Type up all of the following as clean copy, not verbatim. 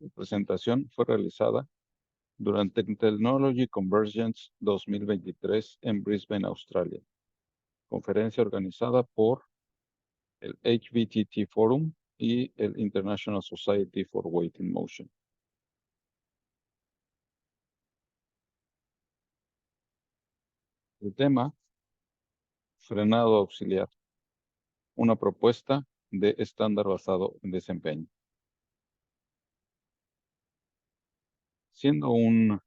presentación fue realizada durante Technology Convergence 2023 en Brisbane, Australia. Conferencia organizada por el HVTT Forum y el International Society for Weight in Motion. El tema, frenado auxiliar, una propuesta de estándar basado en desempeño. Siendo un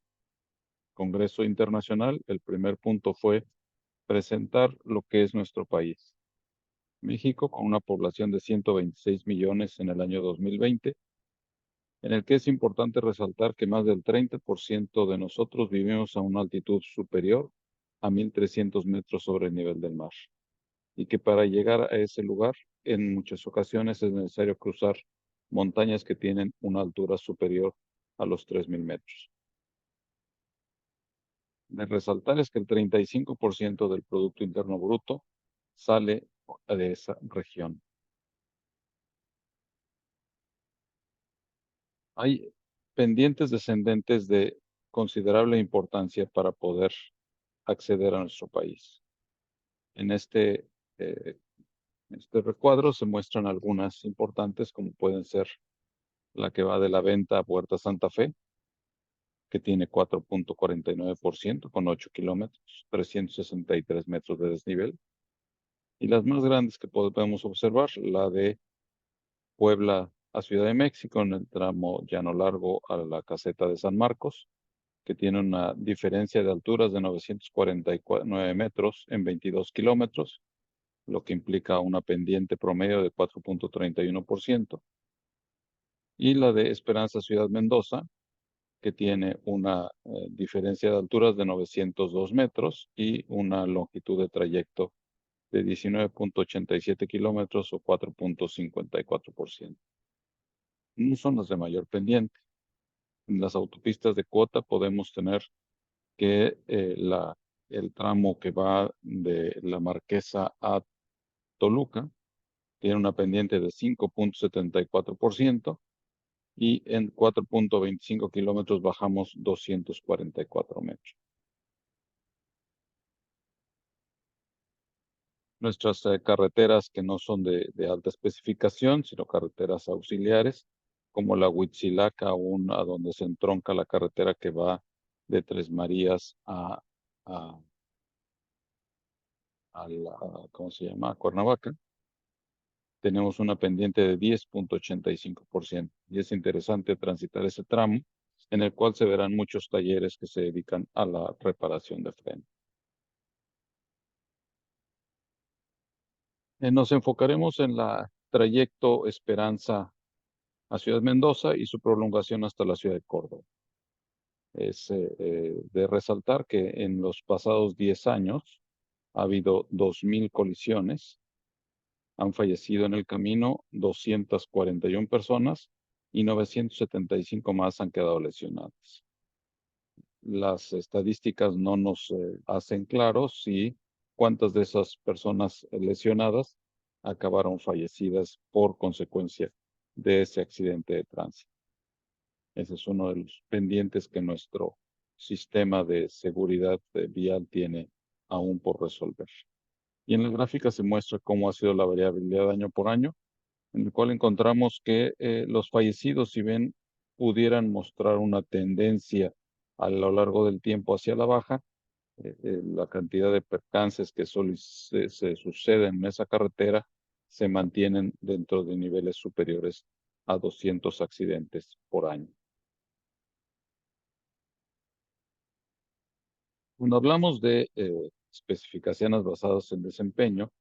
congreso internacional, el primer punto fue presentar lo que es nuestro país. México, con una población de 126 millones en el año 2020, en el que es importante resaltar que más del 30% de nosotros vivimos a una altitud superior a 1,300 metros sobre el nivel del mar, y que para llegar a ese lugar, en muchas ocasiones es necesario cruzar montañas que tienen una altura superior a los 3,000 metros. De resaltar es que el 35% del Producto Interno Bruto sale de esa región. Hay pendientes descendentes de considerable importancia para poder acceder a nuestro país. En este recuadro se muestran algunas importantes, como pueden ser la que va de la Venta a Puerto Santa Fe, que tiene 4.49% con 8 kilómetros, 363 metros de desnivel. Y las más grandes que podemos observar, la de Puebla a Ciudad de México, en el tramo llano largo a la caseta de San Marcos, que tiene una diferencia de alturas de 949 metros en 22 kilómetros, lo que implica una pendiente promedio de 4.31%. Y la de Esperanza Ciudad Mendoza, que tiene una diferencia de alturas de 902 metros y una longitud de trayecto de 19.87 kilómetros o 4.54%. No son las de mayor pendiente. En las autopistas de cuota podemos tener que el tramo que va de la Marquesa a Toluca tiene una pendiente de 5.74% y en 4.25 kilómetros bajamos 244 metros. Nuestras carreteras que no son de alta especificación, sino carreteras auxiliares, como la Huitzilaca, aún a donde se entronca la carretera que va de Tres Marías a ¿cómo se llama? A Cuernavaca. Tenemos una pendiente de 10.85%. Y es interesante transitar ese tramo, en el cual se verán muchos talleres que se dedican a la reparación de freno. Nos enfocaremos en la trayecto Esperanza a Ciudad Mendoza y su prolongación hasta la ciudad de Córdoba. Es de resaltar que en los pasados 10 años ha habido 2,000 colisiones, han fallecido en el camino 241 personas y 975 más han quedado lesionadas. Las estadísticas no nos hacen claro si cuántas de esas personas lesionadas acabaron fallecidas por consecuencia de ese accidente de tránsito. Ese es uno de los pendientes que nuestro sistema de seguridad vial tiene aún por resolver. Y en la gráfica se muestra cómo ha sido la variabilidad año por año, en el cual encontramos que los fallecidos, si bien pudieran mostrar una tendencia a lo largo del tiempo hacia la baja, la cantidad de percances que se suceden en esa carretera se mantienen dentro de niveles superiores a 200 accidentes por año. Cuando hablamos de especificaciones basadas en desempeño,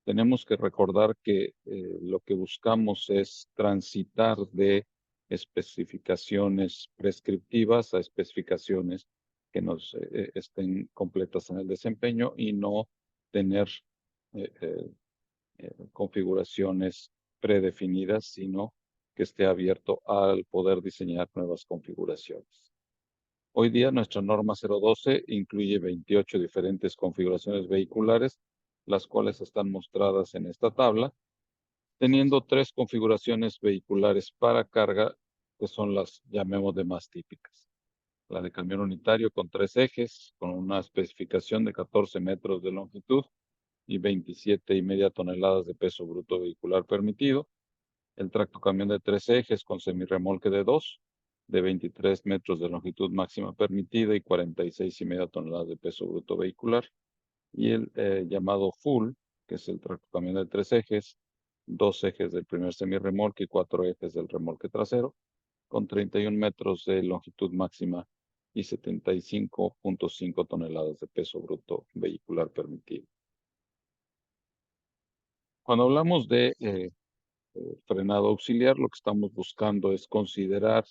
tenemos que recordar que lo que buscamos es transitar de especificaciones prescriptivas a especificaciones que nos estén completas en el desempeño y no tener eh, eh, configuraciones predefinidas, sino que esté abierto al poder diseñar nuevas configuraciones. Hoy día nuestra norma 012 incluye 28 diferentes configuraciones vehiculares, las cuales están mostradas en esta tabla, teniendo 3 configuraciones vehiculares para carga que son las, llamemos de más típicas. La de camión unitario con 3 ejes, con una especificación de 14 metros de longitud y 27,5 toneladas de peso bruto vehicular permitido. El tractocamión de 3 ejes con semirremolque de 2, de 23 metros de longitud máxima permitida y 46,5 toneladas de peso bruto vehicular. Y el llamado full, que es el tractocamión de 3 ejes, 2 ejes del primer semirremolque y 4 ejes del remolque trasero, con 31 metros de longitud máxima y 75,5 toneladas de peso bruto vehicular permitido. Cuando hablamos de frenado auxiliar, lo que estamos buscando es considerar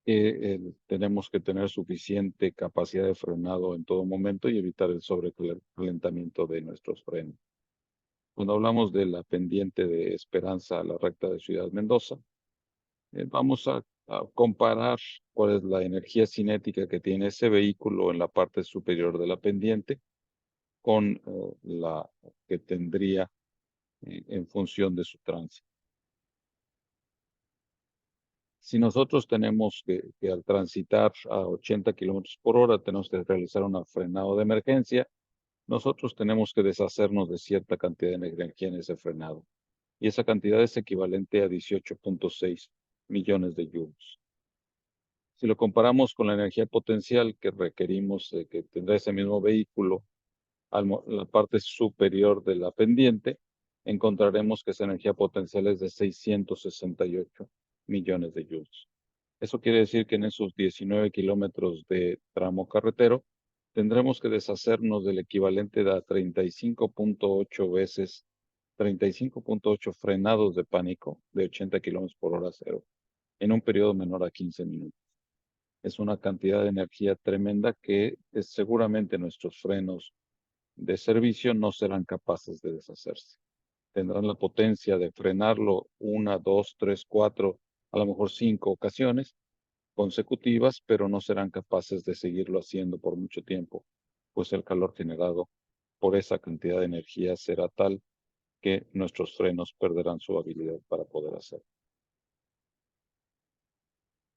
que tenemos que tener suficiente capacidad de frenado en todo momento y evitar el sobrecalentamiento de nuestros frenos. Cuando hablamos de la pendiente de Esperanza a la recta de Ciudad Mendoza, vamos a comparar cuál es la energía cinética que tiene ese vehículo en la parte superior de la pendiente con la que tendría en función de su tránsito. Si nosotros tenemos que al transitar a 80 kilómetros por hora tenemos que realizar un frenado de emergencia, nosotros tenemos que deshacernos de cierta cantidad de energía en ese frenado. Y esa cantidad es equivalente a 18,6 millones de joules. Si lo comparamos con la energía potencial que requerimos que tendrá ese mismo vehículo la parte superior de la pendiente, encontraremos que esa energía potencial es de 668 millones de joules. Eso quiere decir que en esos 19 kilómetros de tramo carretero tendremos que deshacernos del equivalente de 35,8 veces, 35,8 frenados de pánico de 80 kilómetros por hora cero en un periodo menor a 15 minutos. Es una cantidad de energía tremenda que seguramente nuestros frenos de servicio no serán capaces de deshacerse. Tendrán la potencia de frenarlo 1, 2, 3, 4, a lo mejor 5 ocasiones consecutivas, pero no serán capaces de seguirlo haciendo por mucho tiempo, pues el calor generado por esa cantidad de energía será tal que nuestros frenos perderán su habilidad para poder hacerlo.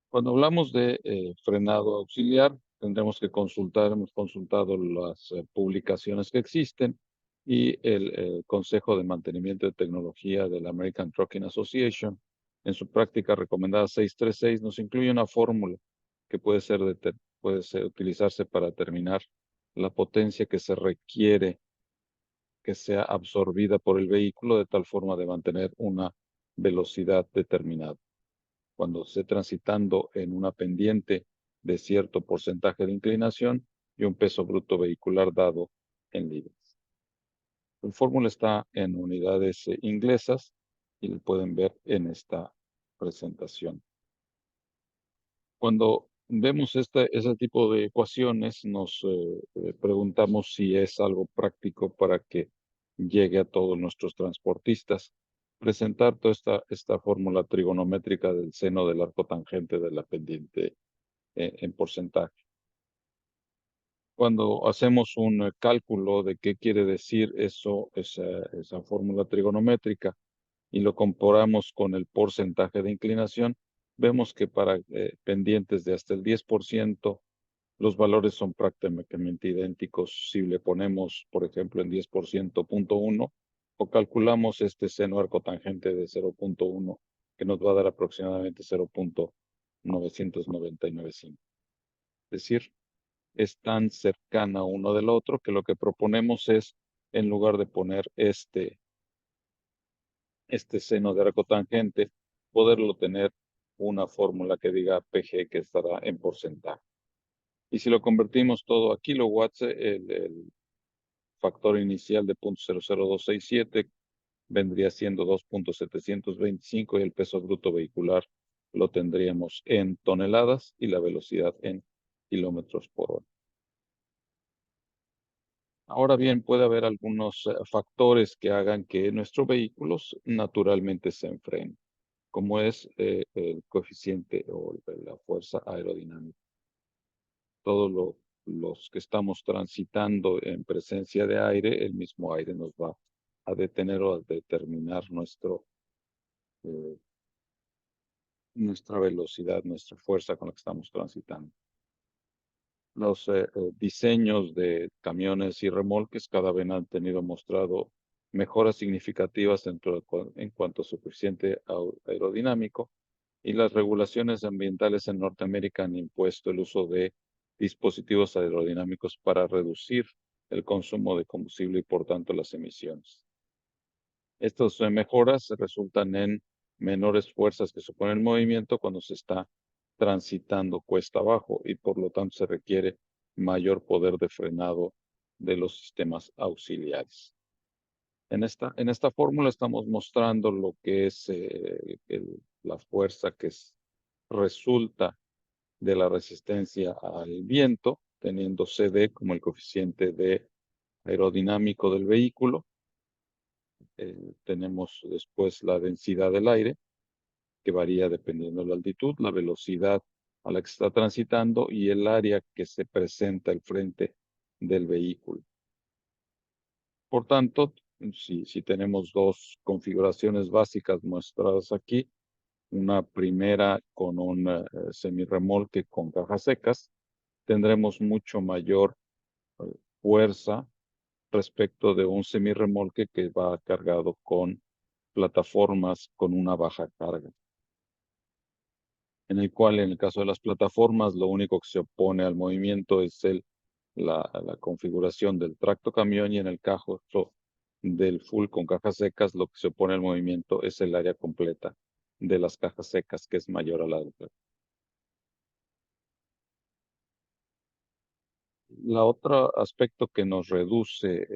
Cuando hablamos de frenado auxiliar, tendremos que hemos consultado las publicaciones que existen y el Consejo de Mantenimiento de Tecnología de la American Trucking Association, en su práctica recomendada 636, nos incluye una fórmula que puede utilizarse para determinar la potencia que se requiere que sea absorbida por el vehículo de tal forma de mantener una velocidad determinada. Cuando esté transitando en una pendiente de cierto porcentaje de inclinación y un peso bruto vehicular dado en libras. La fórmula está en unidades inglesas y lo pueden ver en esta presentación. Cuando vemos ese tipo de ecuaciones, nos preguntamos si es algo práctico para que llegue a todos nuestros transportistas. Presentar toda esta fórmula trigonométrica del seno del arco tangente de la pendiente en porcentaje. Cuando hacemos un cálculo de qué quiere decir eso, esa fórmula trigonométrica, y lo comparamos con el porcentaje de inclinación, vemos que para pendientes de hasta el 10%, los valores son prácticamente idénticos. Si le ponemos, por ejemplo, en 10% 0,1 o calculamos este seno arcotangente de 0,1, que nos va a dar aproximadamente 0,995. Es decir, es tan cercana uno del otro que lo que proponemos es, en lugar de poner este seno de arco tangente, poderlo tener una fórmula que diga PG que estará en porcentaje. Y si lo convertimos todo a kilowatts, el factor inicial de 0.00267 vendría siendo 2,725 y el peso bruto vehicular lo tendríamos en toneladas y la velocidad en kilómetros por hora. Ahora bien, puede haber algunos factores que hagan que nuestros vehículos naturalmente se enfrenen, como es el coeficiente o la fuerza aerodinámica. Todos los que estamos transitando en presencia de aire, el mismo aire nos va a detener o a determinar nuestro nuestra velocidad, nuestra fuerza con la que estamos transitando. Los diseños de camiones y remolques cada vez han tenido mostrado mejoras significativas en cuanto a su coeficiente aerodinámico, y las regulaciones ambientales en Norteamérica han impuesto el uso de dispositivos aerodinámicos para reducir el consumo de combustible y por tanto las emisiones. Estas mejoras resultan en menores fuerzas que suponen el movimiento cuando se está transitando cuesta abajo, y por lo tanto se requiere mayor poder de frenado de los sistemas auxiliares. En esta fórmula estamos mostrando lo que es la fuerza que resulta de la resistencia al viento, teniendo CD como el coeficiente de aerodinámico del vehículo. Tenemos después la densidad del aire, que varía dependiendo de la altitud, la velocidad a la que se está transitando y el área que se presenta al frente del vehículo. Por tanto, si tenemos dos configuraciones básicas mostradas aquí, una primera con un semirremolque con cajas secas, tendremos mucho mayor eh, fuerza respecto de un semirremolque que va cargado con plataformas con una baja carga, en el cual en el caso de las plataformas lo único que se opone al movimiento es la configuración del tracto camión, y en el caso del full con cajas secas lo que se opone al movimiento es el área completa de las cajas secas, que es mayor a la del tracto. La otro aspecto que nos reduce,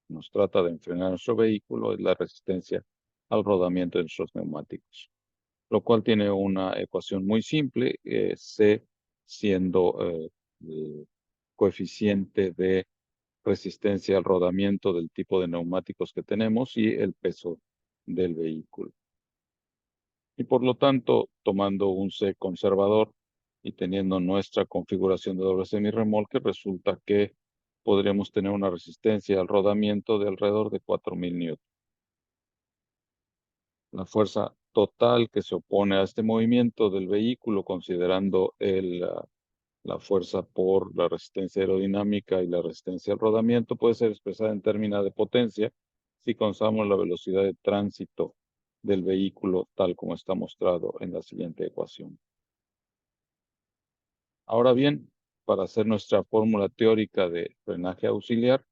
nos trata de enfrenar nuestro vehículo, es la resistencia al rodamiento de nuestros neumáticos, lo cual tiene una ecuación muy simple, C siendo el coeficiente de resistencia al rodamiento del tipo de neumáticos que tenemos y el peso del vehículo. Y por lo tanto, tomando un C conservador y teniendo nuestra configuración de doble semirremolque, resulta que podríamos tener una resistencia al rodamiento de alrededor de 4,000 newtons. La fuerza total que se opone a este movimiento del vehículo, considerando la fuerza por la resistencia aerodinámica y la resistencia al rodamiento, puede ser expresada en términos de potencia si consideramos la velocidad de tránsito del vehículo tal como está mostrado en la siguiente ecuación. Ahora bien, para hacer nuestra fórmula teórica de frenaje auxiliar,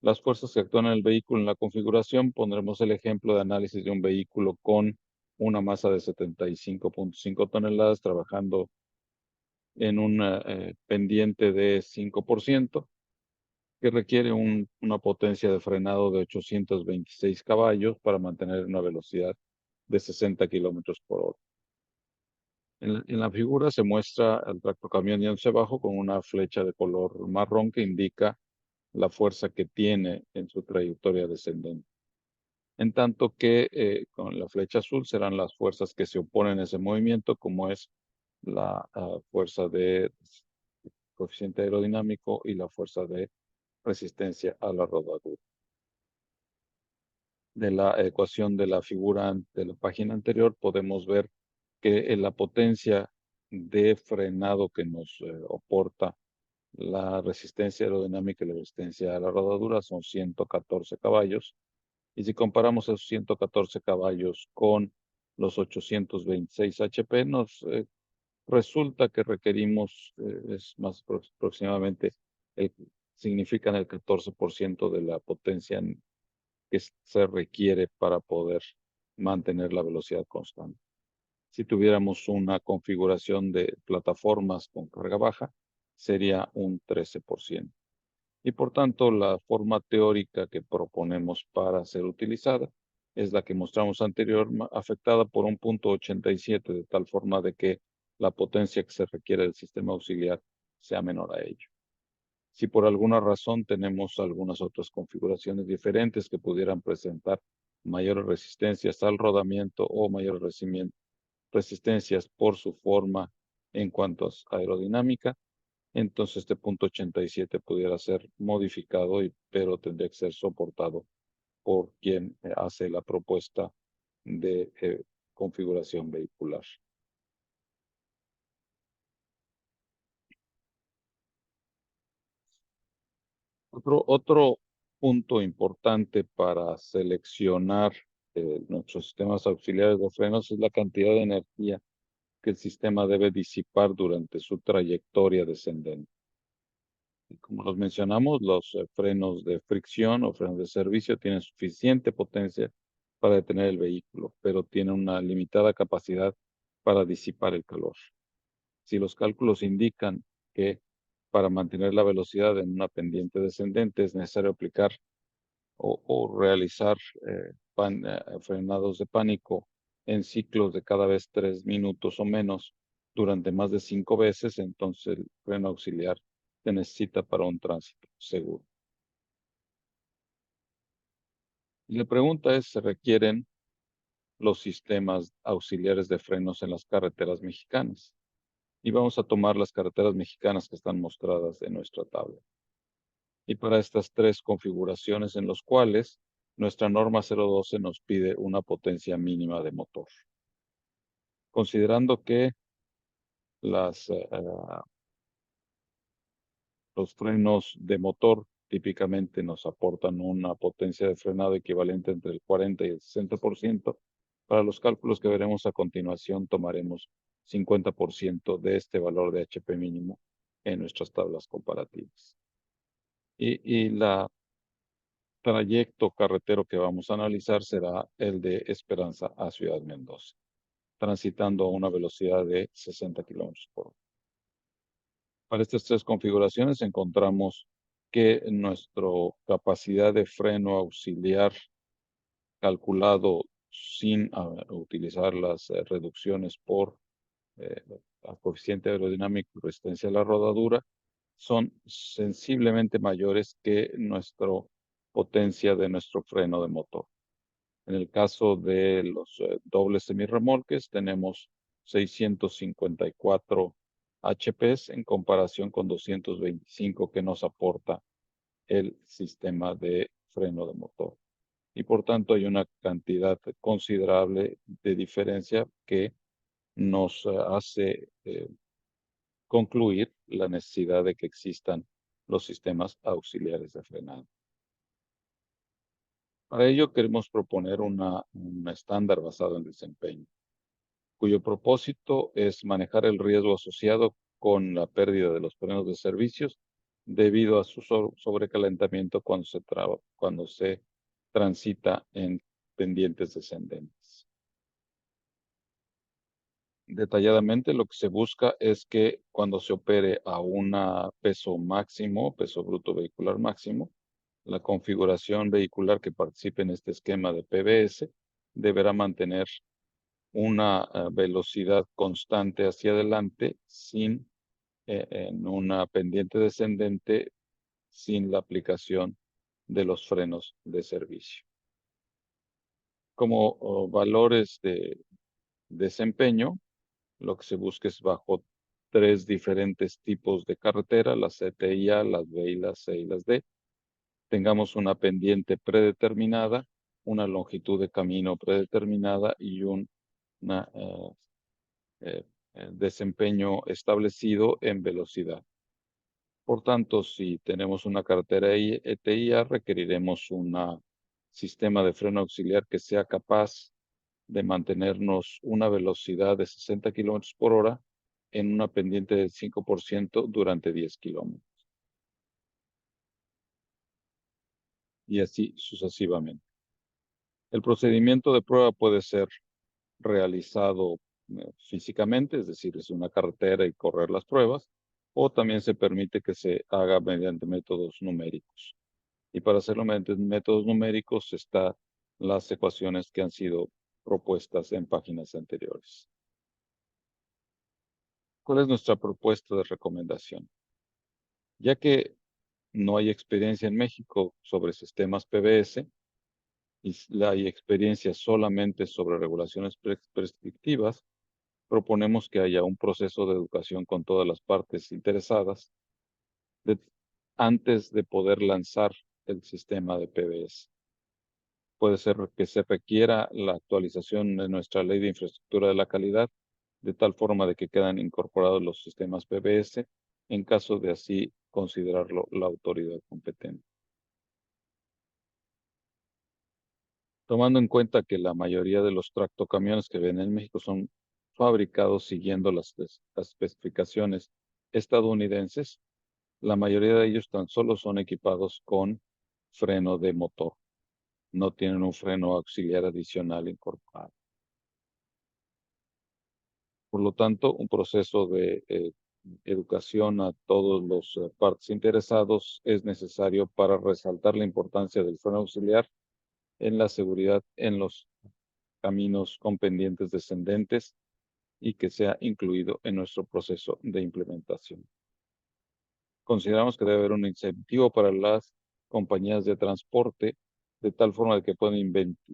las fuerzas que actúan en el vehículo en la configuración, pondremos el ejemplo de análisis de un vehículo con una masa de 75,5 toneladas trabajando en un pendiente de 5%, que requiere una potencia de frenado de 826 caballos para mantener una velocidad de 60 kilómetros por hora. En la figura se muestra el tractocamión yéndose abajo con una flecha de color marrón que indica la fuerza que tiene en su trayectoria descendente. En tanto que con la flecha azul serán las fuerzas que se oponen a ese movimiento, como es la fuerza de coeficiente aerodinámico y la fuerza de resistencia a la rodadura. De la ecuación de la figura de la página anterior podemos ver que la potencia de frenado que nos aporta la resistencia aerodinámica y la resistencia a la rodadura son 114 caballos. Y si comparamos esos 114 caballos con los 826 HP, nos resulta que requerimos, es más aproximadamente, significan el 14% de la potencia que se requiere para poder mantener la velocidad constante. Si tuviéramos una configuración de plataformas con carga baja, sería un 13%. Y por tanto, la forma teórica que proponemos para ser utilizada es la que mostramos anterior, afectada por un punto 87, de tal forma de que la potencia que se requiere del sistema auxiliar sea menor a ello. Si por alguna razón tenemos algunas otras configuraciones diferentes que pudieran presentar mayores resistencias al rodamiento o mayores resistencias por su forma en cuanto a aerodinámica, entonces este punto 87 pudiera ser modificado, pero tendría que ser soportado por quien hace la propuesta de configuración vehicular. Otro punto importante para seleccionar nuestros sistemas auxiliares de frenos es la cantidad de energía que el sistema debe disipar durante su trayectoria descendente. Y como los mencionamos, los frenos de fricción o frenos de servicio tienen suficiente potencia para detener el vehículo, pero tienen una limitada capacidad para disipar el calor. Si los cálculos indican que para mantener la velocidad en una pendiente descendente es necesario aplicar o realizar frenados de pánico en ciclos de cada vez 3 minutos o menos durante más de 5 veces, entonces el freno auxiliar se necesita para un tránsito seguro. Y la pregunta es, ¿se requieren los sistemas auxiliares de frenos en las carreteras mexicanas? Y vamos a tomar las carreteras mexicanas que están mostradas en nuestra tabla. Y para estas tres configuraciones en los cuales nuestra norma 012 nos pide una potencia mínima de motor. Considerando que los frenos de motor típicamente nos aportan una potencia de frenado equivalente entre el 40 y el 60%, para los cálculos que veremos a continuación tomaremos 50% de este valor de HP mínimo en nuestras tablas comparativas. Y la trayecto carretero que vamos a analizar será el de Esperanza a Ciudad Mendoza, transitando a una velocidad de 60 kilómetros por hora. Para estas tres configuraciones encontramos que nuestra capacidad de freno auxiliar calculado sin utilizar las reducciones por coeficiente aerodinámico y resistencia a la rodadura son sensiblemente mayores que nuestra potencia de nuestro freno de motor. En el caso de los dobles semirremolques tenemos 654 HPs en comparación con 225 que nos aporta el sistema de freno de motor. Y por tanto hay una cantidad considerable de diferencia que nos hace concluir la necesidad de que existan los sistemas auxiliares de frenado. Para ello queremos proponer un estándar basado en desempeño, cuyo propósito es manejar el riesgo asociado con la pérdida de los frenos de servicios debido a su sobrecalentamiento cuando se transita en pendientes descendentes. Detalladamente, lo que se busca es que cuando se opere a un peso máximo, peso bruto vehicular máximo, la configuración vehicular que participe en este esquema de PBS deberá mantener una velocidad constante hacia adelante en una pendiente descendente sin la aplicación de los frenos de servicio. Como valores de desempeño, lo que se busca es bajo tres diferentes tipos de carretera, las CTIA, las B y las C y las D, tengamos una pendiente predeterminada, una longitud de camino predeterminada y un desempeño establecido en velocidad. Por tanto, si tenemos una carretera ETIA, requeriremos un sistema de freno auxiliar que sea capaz de mantenernos una velocidad de 60 kilómetros por hora en una pendiente del 5% durante 10 kilómetros. Y así sucesivamente. El procedimiento de prueba puede ser realizado físicamente, es decir, es una carretera y correr las pruebas, o también se permite que se haga mediante métodos numéricos. Y para hacerlo mediante métodos numéricos están las ecuaciones que han sido propuestas en páginas anteriores. ¿Cuál es nuestra propuesta de recomendación? Ya que no hay experiencia en México sobre sistemas PBS y hay experiencia solamente sobre regulaciones prescriptivas, proponemos que haya un proceso de educación con todas las partes interesadas antes de poder lanzar el sistema de PBS. Puede ser que se requiera la actualización de nuestra ley de infraestructura de la calidad, de tal forma de que quedan incorporados los sistemas PBS, en caso de así considerarlo la autoridad competente. Tomando en cuenta que la mayoría de los tractocamiones que ven en México son fabricados siguiendo las especificaciones estadounidenses, la mayoría de ellos tan solo son equipados con freno de motor, no tienen un freno auxiliar adicional incorporado. Por lo tanto, un proceso de educación a todos los partes interesados es necesario para resaltar la importancia del freno auxiliar en la seguridad en los caminos con pendientes descendentes y que sea incluido en nuestro proceso de implementación. Consideramos que debe haber un incentivo para las compañías de transporte de tal forma de que puedan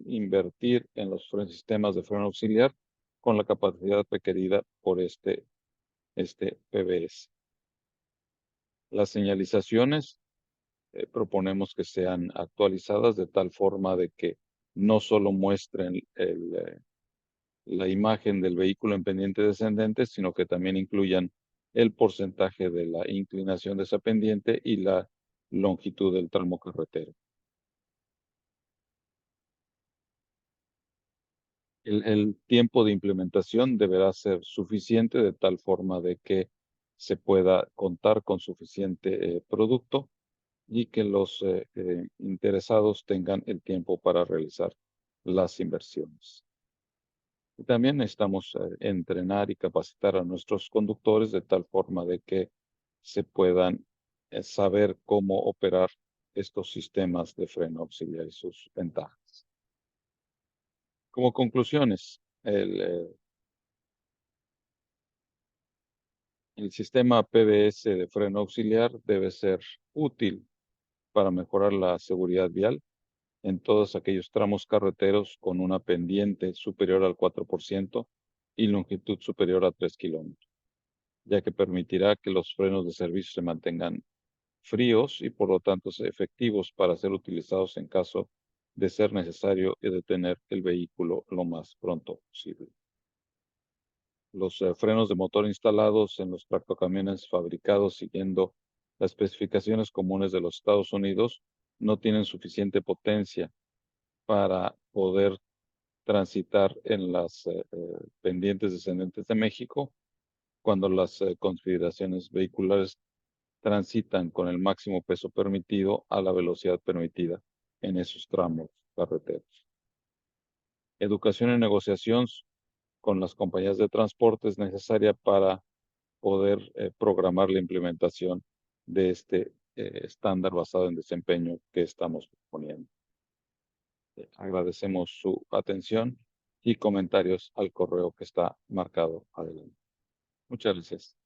invertir en los sistemas de freno auxiliar con la capacidad requerida por este PBS. Las señalizaciones proponemos que sean actualizadas de tal forma de que no solo muestren la imagen del vehículo en pendiente descendente, sino que también incluyan el porcentaje de la inclinación de esa pendiente y la longitud del tramo carretero. El tiempo de implementación deberá ser suficiente de tal forma de que se pueda contar con suficiente producto y que los interesados tengan el tiempo para realizar las inversiones. Y también necesitamos entrenar y capacitar a nuestros conductores de tal forma de que se puedan saber cómo operar estos sistemas de freno auxiliar y sus ventajas. Como conclusiones, el sistema PBS de freno auxiliar debe ser útil para mejorar la seguridad vial en todos aquellos tramos carreteros con una pendiente superior al 4% y longitud superior a 3 kilómetros, ya que permitirá que los frenos de servicio se mantengan fríos y por lo tanto efectivos para ser utilizados en caso de ser necesario detener el vehículo lo más pronto posible. Los frenos de motor instalados en los tractocamiones fabricados siguiendo las especificaciones comunes de los Estados Unidos no tienen suficiente potencia para poder transitar en las pendientes descendentes de México cuando las configuraciones vehiculares transitan con el máximo peso permitido a la velocidad permitida en esos tramos carreteros. Educación y negociación con las compañías de transporte es necesaria para poder programar la implementación de este estándar basado en desempeño que estamos proponiendo. Agradecemos su atención y comentarios al correo que está marcado adelante. Muchas gracias.